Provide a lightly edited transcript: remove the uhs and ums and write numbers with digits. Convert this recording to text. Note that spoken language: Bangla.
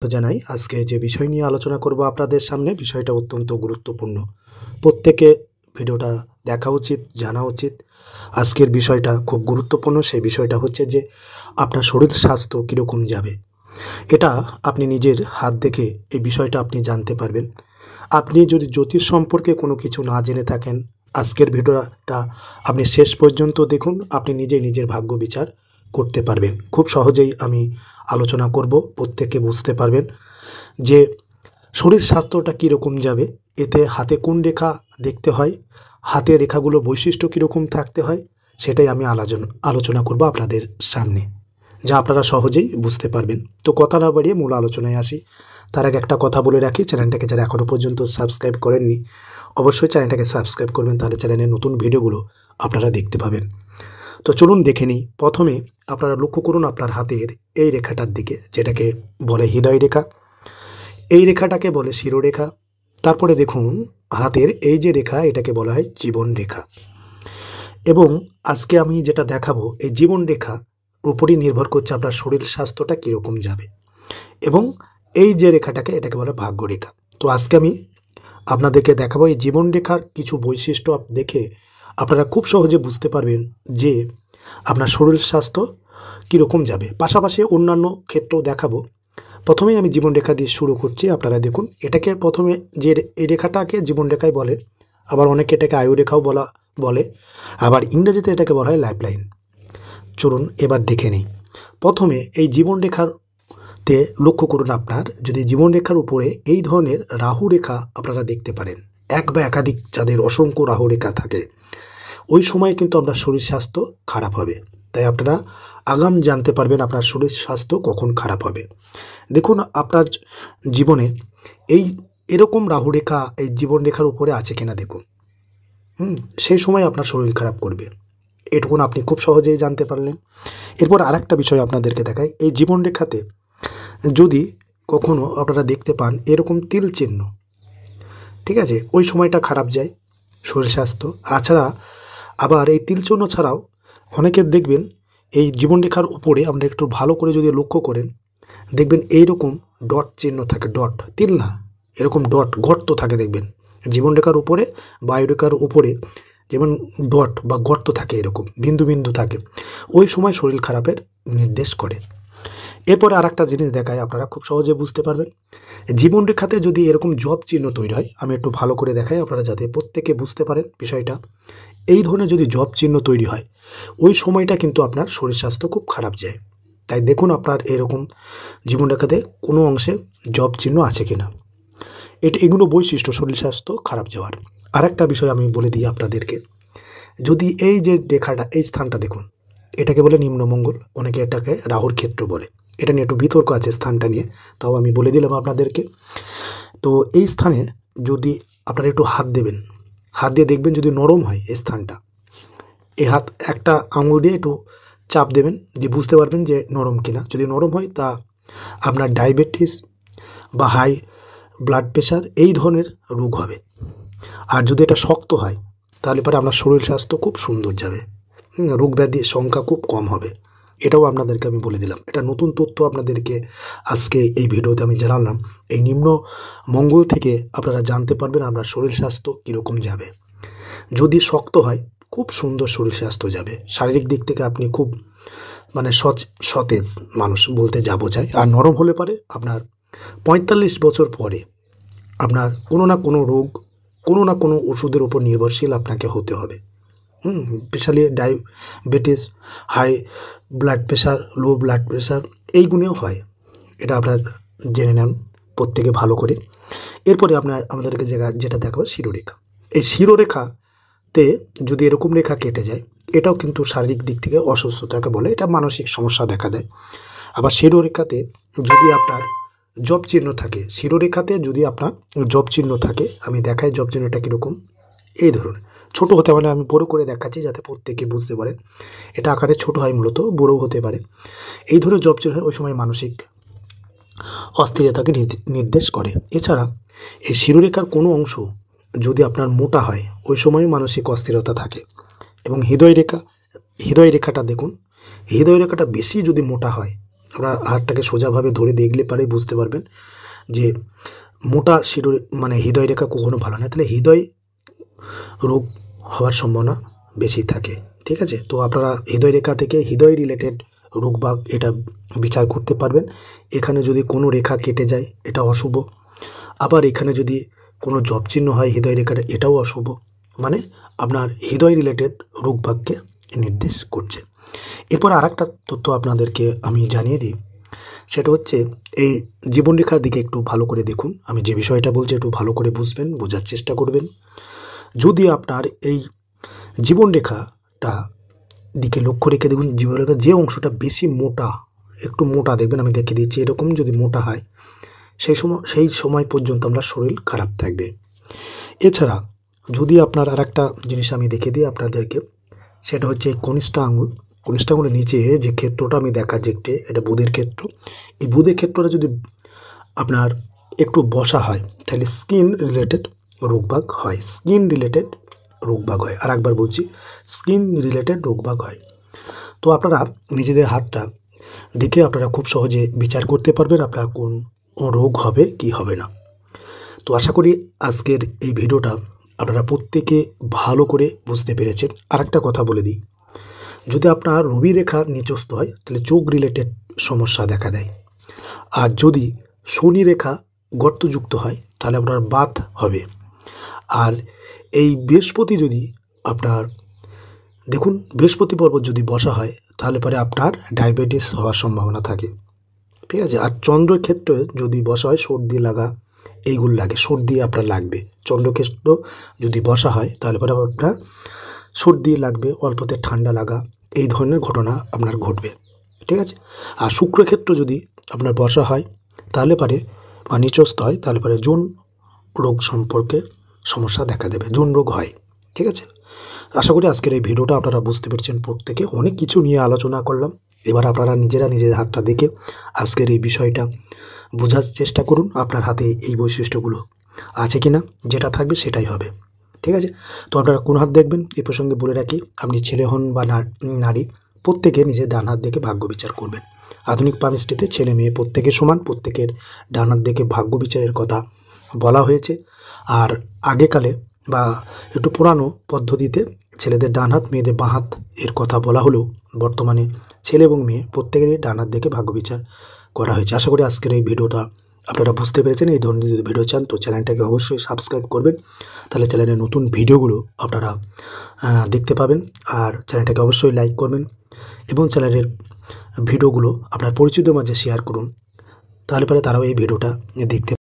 জানাই আজকে যে বিষয় নিয়ে আলোচনা করব আপনাদের সামনে, বিষয়টা অত্যন্ত গুরুত্বপূর্ণ। প্রত্যেকে ভিডিওটা দেখা উচিত, জানা উচিত। আজকের বিষয়টা খুব গুরুত্বপূর্ণ। সেই বিষয়টা হচ্ছে যে আপনার শরীর স্বাস্থ্য কীরকম যাবে, এটা আপনি নিজের হাত দেখে এই বিষয়টা আপনি জানতে পারবেন। আপনি যদি জ্যোতিষ সম্পর্কে কোনো কিছু না জেনে থাকেন, আজকের ভিডিওটা আপনি শেষ পর্যন্ত দেখুন, আপনি নিজেই নিজের ভাগ্য বিচার করতে পারবেন। খুব সহজেই আমি আলোচনা করব, প্রত্যেকে বুঝতে পারবেন যে শরীর স্বাস্থ্যটা কীরকম যাবে। এতে হাতে কোন রেখা দেখতে হয়, হাতের রেখাগুলো বৈশিষ্ট্য কীরকম থাকতে হয়, সেটাই আমি আলোচনা করব আপনাদের সামনে, যা আপনারা সহজেই বুঝতে পারবেন। তো কথা না বাড়িয়ে মূল আলোচনায় আসি। তার আগে একটা কথা বলে রাখি, চ্যানেলটাকে যারা এখনও পর্যন্ত সাবস্ক্রাইব করেননি অবশ্যই চ্যানেলটাকে সাবস্ক্রাইব করবেন, তাহলে চ্যানেলের নতুন ভিডিওগুলো আপনারা দেখতে পাবেন। তো চলুন দেখে নিই। প্রথমে আপনারা লক্ষ্য করুন আপনার হাতের এই রেখাটার দিকে, যেটাকে বলে হৃদয় রেখা। এই রেখাটাকে বলে শিরোরেখা। তারপরে দেখুন হাতের এই যে রেখা, এটাকে বলা হয় জীবন রেখা। এবং আজকে আমি যেটা দেখাবো, এই জীবন রেখা উপরই নির্ভর করছে আপনার শরীর স্বাস্থ্যটা কীরকম যাবে। এবং এই যে রেখাটাকে, এটাকে বলে ভাগ্য রেখা। তো আজকে আমি আপনাদেরকে দেখাবো এই জীবন রেখার কিছু বৈশিষ্ট্য দেখে আপনারা খুব সহজে বুঝতে পারবেন যে আপনার শরীর স্বাস্থ্য কীরকম যাবে। পাশাপাশি অন্যান্য ক্ষেত্রেও দেখাবো। প্রথমেই আমি জীবন রেখা দিয়ে শুরু করছি। আপনারা দেখুন, এটাকে প্রথমে যে এই রেখাটাকে জীবন রেখাই বলে, আবার অনেকে এটাকে আয়ু রেখাও বলে, আবার ইংরেজিতে এটাকে বলা হয় লাইফ লাইন। চলুন এবার দেখে নিই। প্রথমে এই জীবন রেখাতে লক্ষ্য করুন, আপনার যদি জীবন রেখার উপরে এই ধরনের রাহু রেখা আপনারা দেখতে পারেন, এক বা একাধিক যাদের অসংখ্য রাহু রেখা থাকে, ওই সময় কিন্তু আপনার শরীর স্বাস্থ্য খারাপ হবে। তাই আপনারা আগাম জানতে পারবেন আপনার শরীর স্বাস্থ্য কখন খারাপ হবে। দেখুন আপনার জীবনে এরকম রাহু রেখা এই জীবন রেখার উপরে আছে কিনা দেখুন। সেই সময় আপনার শরীর খারাপ করবে, এটুকুন আপনি খুব সহজেই জানতে পারলেন। এরপর আরেকটা বিষয় আপনাদেরকে দেখাই। এই জীবন রেখাতে যদি কখনো আপনারা দেখতে পান এরকম তিল চিহ্ন, ঠিক আছে, ওই সময়টা খারাপ যায় শরীর স্বাস্থ্য। তাছাড়া আবার এই তিল চিহ্ন ছাড়াও অনেকের দেখবেন এই জীবনরেখার উপরে, আপনারা একটু ভালো করে যদি লক্ষ্য করেন দেখবেন এইরকম ডট চিহ্ন থাকে, ডট, তিল না, এরকম ডট গর্ত থাকে দেখবেন জীবনরেখার উপরে, বায়ুরেখার উপরে যেমন ডট বা গর্ত থাকে, এরকম বিন্দু বিন্দু থাকে, ওই সময় শরীর খারাপের নির্দেশ করে। এরপরে আর একটা জিনিস দেখায়, আপনারা খুব সহজে বুঝতে পারবেন। জীবনরেখাতে যদি এরকম জব চিহ্ন তৈরি হয়, আমি একটু ভালো করে দেখাই আপনারা যাতে প্রত্যেকে বুঝতে পারেন বিষয়টা। এই ধরনের যদি জব চিহ্ন তৈরি হয়, ওই সময়টা কিন্তু আপনার শরীর স্বাস্থ্য খুব খারাপ যায়। তাই দেখুন আপনার এরকম জীবনরেখাতে কোনো অংশে জব চিহ্ন আছে কিনা। এগুলো বৈশিষ্ট্য শরীর স্বাস্থ্য খারাপ যাওয়ার। আরেকটা বিষয় আমি বলে দিই আপনাদেরকে, যদি এই যে রেখাটা, এই স্থানটা দেখুন, এটাকে বলে নিম্নমঙ্গল, অনেকে এটাকে রাহুর ক্ষেত্র বলে। এটা নিয়ে একটু বিতর্ক আছে স্থানটা নিয়ে, তাও আমি বলে দিলাম আপনাদেরকে। তো এই স্থানে যদি আপনারা একটু হাত দেবেন, হাত দিয়ে দেখবেন যদি নরম হয় এই স্থানটা, এই হাত একটা আঙুল দিয়ে একটু চাপ দেবেন, যে বুঝতে পারবেন যে নরম কিনা। যদি নরম হয় তা আপনার ডায়াবেটিস বা হাই ব্লাড প্রেশার এই ধরনের রোগ হবে। আর যদি এটা শক্ত হয় তাহলে পরে আপনার শরীর স্বাস্থ্য খুব সুন্দর যাবে, রোগ ব্যাধির সংখ্যা খুব কম হবে। এটাও আপনাদেরকে আমি বলে দিলাম। এটা নতুন তথ্য আপনাদেরকে আজকে এই ভিডিওতে আমি জানালাম। এই নিম্ন মঙ্গল থেকে আপনারা জানতে পারবেন আপনার শরীর স্বাস্থ্য কীরকম যাবে। যদি শক্ত হয় খুব সুন্দর শরীর স্বাস্থ্য যাবে, শারীরিক দিক থেকে আপনি খুব সতেজ মানুষ বলতে যা বোঝায়। আর নরম হলে পারে আপনার 45 বছর পরে আপনার কোনো না কোনো রোগ, কোনো না কোনো ওষুধের উপর নির্ভরশীল আপনাকে হতে হবে। Specially diabetes, high blood pressure, low blood pressure এইগুলিও হয়। এটা আপনারা জেনে নেন প্রত্যেকে ভালো করে। এরপরে আমাদেরকে যেটা দেখাবো শিরোরেখা। এই শিরোরেখাতে যদি এরকম রেখা কেটে যায়, এটাও কিন্তু শারীরিক দিক থেকে অসুস্থতাকে বলে, এটা মানসিক সমস্যা দেখা দেয়। আবার শিরোরেখাতে যদি আপনার জব চিহ্ন থাকে, শিরোরেখাতে যদি আপনার জব চিহ্ন থাকে, আমি দেখাই জব চিহ্নটা কীরকম। এই ধরুন ছোটো হতে পারে, আমি বড়ো করে দেখাচ্ছি যাতে প্রত্যেকে বুঝতে পারেন। এটা আকারে ছোট হয়, মূলত বড়ও হতে পারে। এই ধরনের জব চিহ্ন ওই সময় মানসিক অস্থিরতাকে নির্দেশ করে। এছাড়া এই শিরোরেখার কোনো অংশ যদি আপনার মোটা হয়, ওই সময় মানসিক অস্থিরতা থাকে। এবং হৃদয় রেখাটা দেখুন, হৃদয় রেখাটা বেশি যদি মোটা হয় আপনার হাতটাকে সোজাভাবে ধরে দেখলে পারে বুঝতে পারবেন যে মোটা শিরো মানে হৃদয় রেখা কখনো ভালো না, তাহলে হৃদয় রোগ হওয়ার সম্ভাবনা বেশি থাকে। ঠিক আছে, তো আপনারা হৃদয় রেখা থেকে হৃদয় রিলেটেড রোগ বা এটা বিচার করতে পারবেন। এখানে যদি কোনো রেখা কেটে যায় এটা অশুভ, আবার এখানে যদি কোনো জব চিহ্ন হয় হৃদয় রেখাটা এটাও অশুভ, মানে আপনার হৃদয় রিলেটেড রোগবাগকে নির্দেশ করছে। এরপর আর একটা তথ্য আপনাদেরকে আমি জানিয়ে দিই, সেটা হচ্ছে এই জীবনরেখার দিকে একটু ভালো করে দেখুন। আমি যে বিষয়টা বলছি একটু ভালো করে বুঝবেন, বোঝার চেষ্টা করবেন। যদি আপনার এই জীবনরেখাটা দিকে লক্ষ্য রেখে দেখুন, জীবনরেখার যে অংশটা বেশি মোটা, একটু মোটা দেখবেন, আমি দেখে দিচ্ছি, এরকম যদি মোটা হয় সেই সময় পর্যন্ত আপনার শরীর খারাপ থাকবে। এছাড়া যদি আপনার আর একটা জিনিস আমি দেখে দিই আপনাদেরকে, সেটা হচ্ছে কনিষ্ঠ আঙুলের নিচে যে ক্ষেত্রটা আমি দেখাচ্ছি একটি, এটা বুধের ক্ষেত্র। এই বুধের ক্ষেত্রটা যদি আপনার একটু বসা হয় তাহলে স্কিন রিলেটেড রোগবাগ হয়, স্কিন রিলেটেড রোগবাগ হয়। আর একবার বলছি, স্কিন রিলেটেড রোগবাগ হয়। তো আপনারা নিজেদের হাতটা দেখে আপনারা খুব সহজে বিচার করতে পারবেন আপনার কোন রোগ হবে কি হবে না। তো আশা করি আজকের এই ভিডিওটা আপনারা প্রত্যেকে ভালো করে বুঝতে পেরেছেন। আর একটা কথা বলে দিই, যদি আপনার রবি রেখা নিচস্থ হয় তাহলে চোখ রিলেটেড সমস্যা দেখা দেয়, আর যদি শনি রেখা গর্তযুক্ত হয় তাহলে আপনার বাত হবে। আর এই বৃহস্পতি যদি আপনার দেখুন, বৃহস্পতি পর্বত যদি বসা হয় তাহলে পরে আপনার ডায়াবেটিস হওয়ার সম্ভাবনা থাকে। ঠিক আছে, আর চন্দ্রের ক্ষেত্রে যদি বসা হয় সর্দি লাগা এইগুলো লাগে, সর্দি আপনার লাগবে। চন্দ্রক্ষেত্র যদি বসা হয় তাহলে পরে আপনার সর্দি লাগবে, অল্পতে ঠান্ডা লাগা, এই ধরনের ঘটনা আপনার ঘটবে। ঠিক আছে, আর শুক্রক্ষেত্র যদি আপনার বসা হয় তাহলে পারে বা নিচস্থ হয় তাহলে পারে যৌন রোগ সম্পর্কে সমস্যা দেখা দেবে, যৌন রোগ হয়। ঠিক আছে, আশা করি আজকের এই ভিডিওটা আপনারা বুঝতে পেরেছেন। প্রত্যেকে অনেক কিছু নিয়ে আলোচনা করলাম। এবার আপনারা নিজেরা নিজের হাতটা দেখে আজকের এই বিষয়টা বোঝার চেষ্টা করুন আপনার হাতে এই বৈশিষ্ট্যগুলো আছে কিনা, যেটা থাকবে সেটাই হবে। ঠিক আছে, তো আপনারা কোন হাত দেখবেন এই প্রসঙ্গে বলে রাখি, আপনি ছেলে হন বা নারী, প্রত্যেকে নিজের ডান হাত দেখে ভাগ্য বিচার করবেন। আধুনিক পামিস্ট্রিতে ছেলে মেয়ে প্রত্যেকে সমান, প্রত্যেকের ডান হাত দেখে ভাগ্য বিচারের কথা বলা হয়েছে। আর আগেকালে বা একটু পুরানো পদ্ধতিতে ছেলেদের ডান হাত মেয়েদের বাঁ হাত এর কথা বলা হলেও বর্তমানে ছেলে এবং মেয়ে প্রত্যেকেরই ডান হাত দেখে ভাগ্য বিচার করা হয়েছে। আশা করি আজকের এই ভিডিওটা আপনারা বুঝতে পেরেছেন। এই ধরনের যদি ভিডিও চান তো চ্যানেলটাকে অবশ্যই সাবস্ক্রাইব করবেন, তাহলে চ্যানেলের নতুন ভিডিওগুলো আপনারা দেখতে পাবেন। আর চ্যানেলটাকে অবশ্যই লাইক করবেন এবং চ্যানেলের ভিডিওগুলো আপনার পরিচিতদের মাঝে শেয়ার করুন, তাহলে পরে তারাও এই ভিডিওটা দেখতে